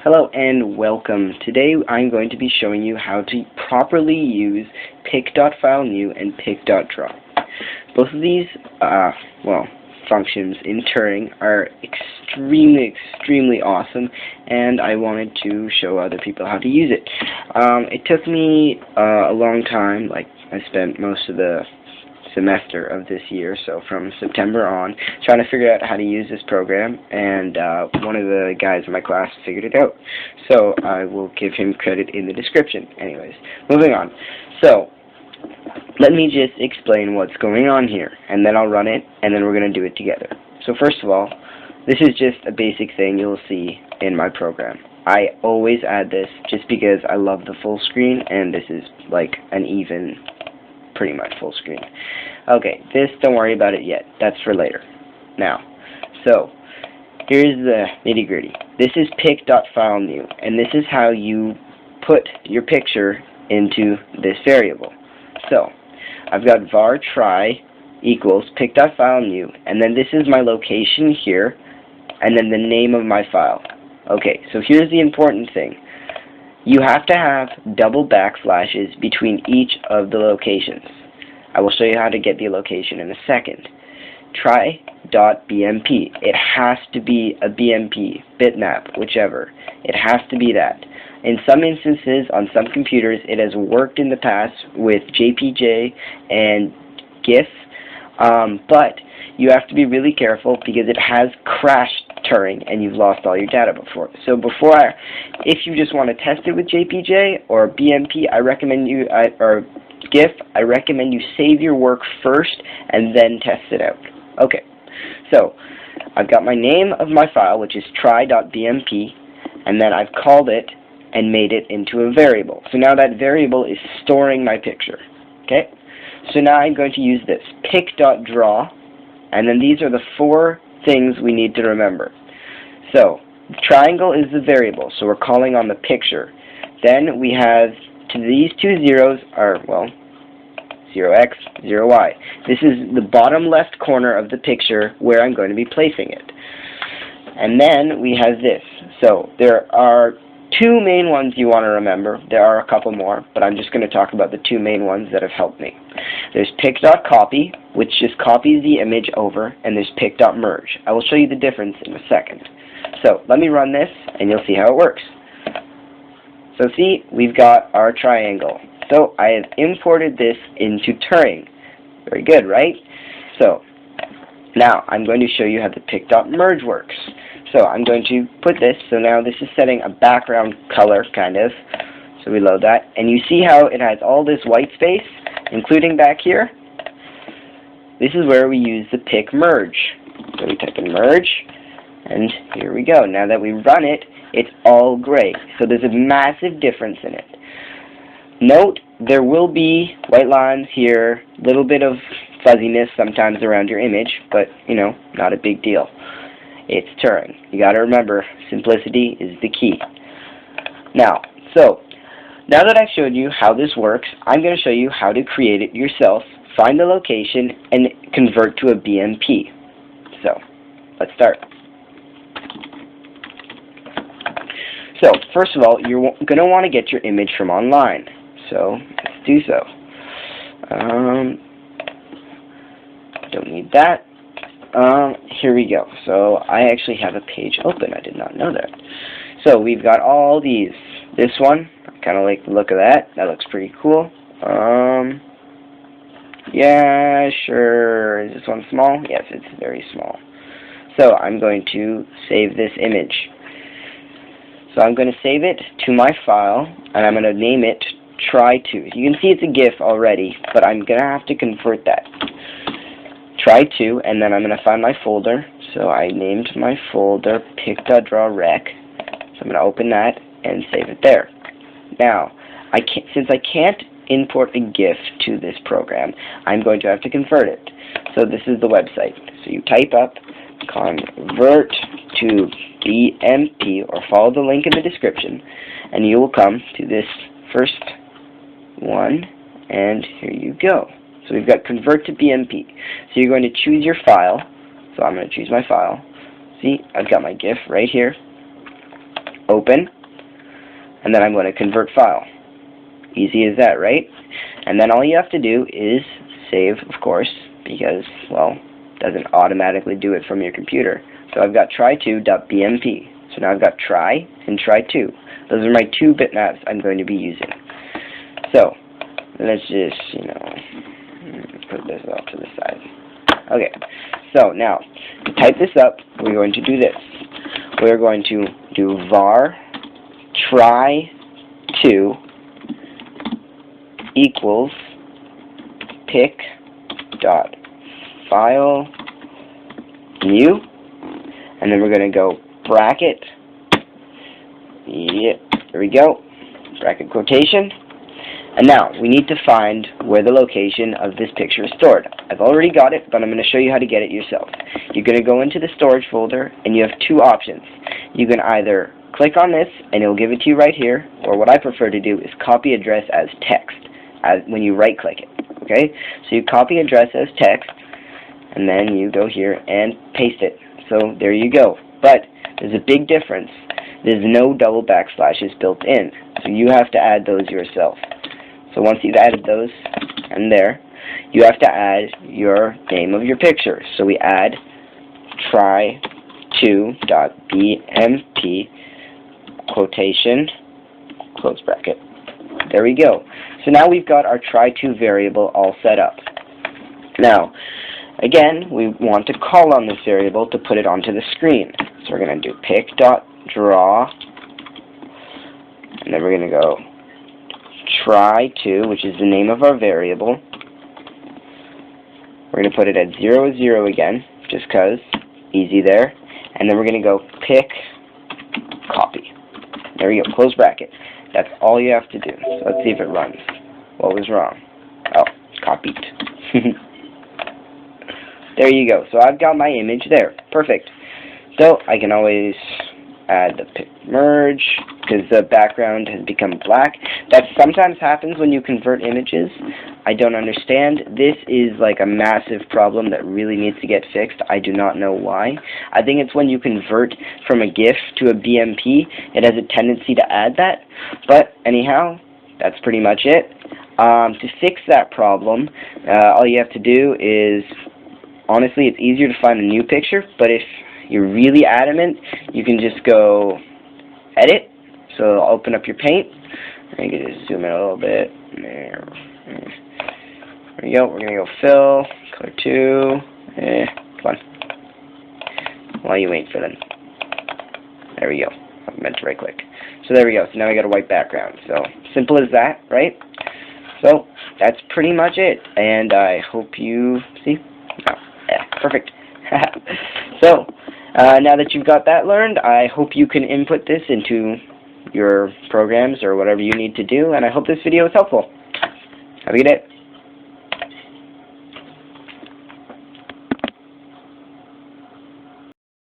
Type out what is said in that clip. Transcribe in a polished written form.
Hello and welcome. Today I'm going to be showing you how to properly use pic.FileNew and pic.Draw. Both of these, functions in Turing are extremely awesome, and I wanted to show other people how to use it. It took me a long time. Like, I spent most of the semester of this year, so from September on, trying to figure out how to use this program, and one of the guys in my class figured it out, so I will give him credit in the description. Anyways, moving on. So let me just explain what's going on here, and then I'll run it, and then we're going to do it together. So first of all, this is just a basic thing you'll see in my program. I always add this just because I love the full screen, and this is like an even pretty much full screen. Okay, this, don't worry about it yet. That's for later. Now, so here's the nitty-gritty. This is pic.FileNew, and this is how you put your picture into this variable. So I've got var try equals pic.FileNew, and then this is my location here, and then the name of my file. Okay, so here's the important thing. You have to have double backslashes between each of the locations. I will show you how to get the location in a second. Try.bmp. It has to be a BMP, bitmap, whichever. It has to be that. In some instances, on some computers, it has worked in the past with JPJ and GIF, but you have to be really careful because it has crashed Turing and you've lost all your data before. So if you just want to test it with JPJ or BMP, I recommend you, or GIF, I recommend you save your work first and then test it out. Okay, so I've got my name of my file, which is try.bmp, and then I've called it and made it into a variable. So now that variable is storing my picture. Okay, so now I'm going to use this pic.Draw, and then these are the four things we need to remember. So the triangle is the variable, so we're calling on the picture. Then we have these two zeros are, well, 0x, 0y. This is the bottom left corner of the picture where I'm going to be placing it. And then we have this. So there are two main ones you want to remember. There are a couple more, but I'm just going to talk about the two main ones that have helped me. There's pic.copy, which just copies the image over, and there's pic.merge. I will show you the difference in a second. So let me run this, and you'll see how it works. So see, we've got our triangle. So I have imported this into Turing. Very good, right? So now I'm going to show you how the pic.merge works. So I'm going to put this, so now this is setting a background color, kind of. So we load that, and you see how it has all this white space, including back here? This is where we use the pic merge. So we type in merge, and here we go. Now that we run it, it's all gray. So there's a massive difference in it. Note, there will be white lines here, a little bit of fuzziness sometimes around your image, but, you know, not a big deal. It's Turing. You got to remember, simplicity is the key. Now that I've showed you how this works, I'm going to show you how to create it yourself, find the location, and convert to a BMP. So, let's start. So, first of all, you're going to want to get your image from online. So, let's do so. Don't need that. Here we go. So I actually have a page open. I did not know that. So we've got all these. This one, I kind of like the look of that. That looks pretty cool. Yeah, sure. Is this one small? Yes, it's very small. So I'm going to save this image. So I'm going to save it to my file, and I'm going to name it try2. You can see it's a GIF already, but I'm going to have to convert that. Try2, and then I'm going to find my folder. So I named my folder pic.drawrec. So I'm going to open that and save it there. Now, since I can't import a GIF to this program, I'm going to have to convert it. So this is the website. So you type up convert to BMP, or follow the link in the description, and you will come to this first one, and here you go. So we've got convert to BMP. So you're going to choose your file. So I'm going to choose my file. See, I've got my GIF right here. open, and then I'm going to convert file. Easy as that, right? And then all you have to do is save, of course, because, well, it doesn't automatically do it from your computer. So I've got try2.bmp. So now I've got try and try2. Those are my two bitmaps I'm going to be using. So let's just, put this off to the side. Okay, so now to type this up, we're going to do this. We're going to do var try2 equals pic.FileNew, and then we're going to go bracket. Yep, there we go. Bracket quotation. And now we need to find where the location of this picture is stored. I've already got it, but I'm going to show you how to get it yourself. You're going to go into the storage folder, and you have two options. You can either click on this, and it'll give it to you right here, or what I prefer to do is copy address as text when you right-click it. Okay? So you copy address as text, and then you go here and paste it. So there you go. But there's a big difference. There's no double backslashes built in, so you have to add those yourself. So once you've added those, and there, you have to add your name of your picture. So we add try2.bmp quotation, close bracket. There we go. So now we've got our try2 variable all set up. Now, again, we want to call on this variable to put it onto the screen. So we're going to do pic.Draw, and then we're going to go try2, which is the name of our variable. We're going to put it at 0, 0 again, just because, easy there. And then we're going to go pic copy. There we go, close bracket. That's all you have to do. So let's see if it runs. What was wrong? Oh, copied. There you go. So I've got my image there. Perfect. So I can always add the pic merge because the background has become black. That sometimes happens when you convert images. I don't understand. This is like a massive problem that really needs to get fixed. I do not know why. I think it's when you convert from a GIF to a BMP, it has a tendency to add that. But anyhow, that's pretty much it. To fix that problem, all you have to do is, honestly, it's easier to find a new picture, but if you're really adamant, you can just go edit. So I'll open up your paint. You can just zoom in a little bit. There we go. We're going to go fill, color 2. Come on. While you wait for them. There we go. I meant to right click. So there we go. So now we got a white background. So simple as that, right? So that's pretty much it. And I hope you see. Oh, yeah, perfect. So now that you've got that learned, I hope you can input this into your programs or whatever you need to do, and I hope this video was helpful. Have a good day.